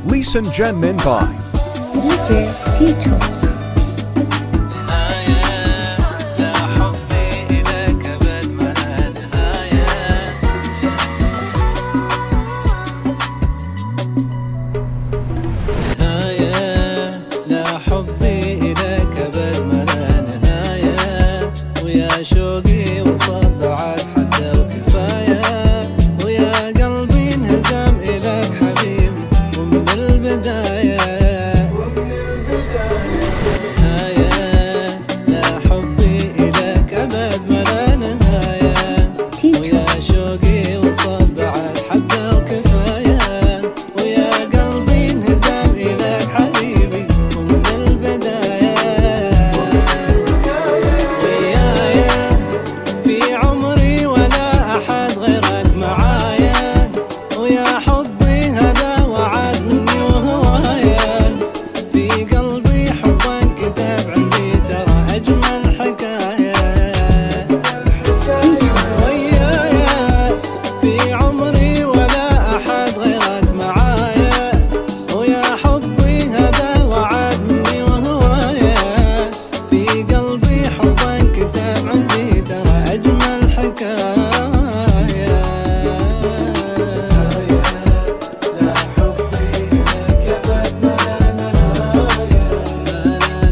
Leeson Jen Min by DJ Tito. شوقي وصل بعد حتى وكفاية ويا قلبي انهزم إليك حبيبي ومن البداية نهاية لا حبي إليك أبد ما لا نهاية ويا شوقي وصل بعد حتى وكفاية ويا قلبي انهزم إليك حبيبي ومن البداية في عمري ولا أحد غيرك معايا ويا حبي هذا وعد مني وهوايا في قلبي حبك كتاب عندي ترى أجمل حكاية ويايا في عمري ولا أحد غيرك معايا ويا حبي هذا وعد مني وهوايا في قلبي حبك كتاب عندي ترى أجمل حكاية لا حبي لك أبد ما لا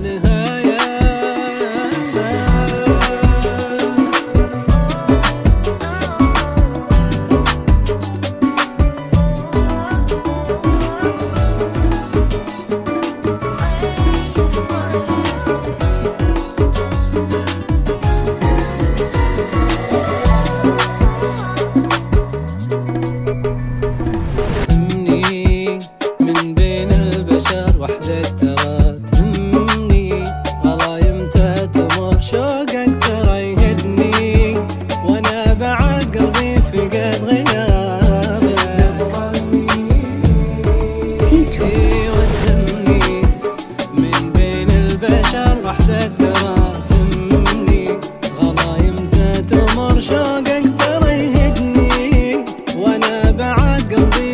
نهاية تهمني من بين البشر وحدك ترى تهمني غلايمته تمر شوقك ترى يهدني وانا بعد قلبي فقد غيابك وتهمني من بين البشر وحدك ترى تهمني غلايمته تمر شوقك ترى يهدني وانا بعد قلبي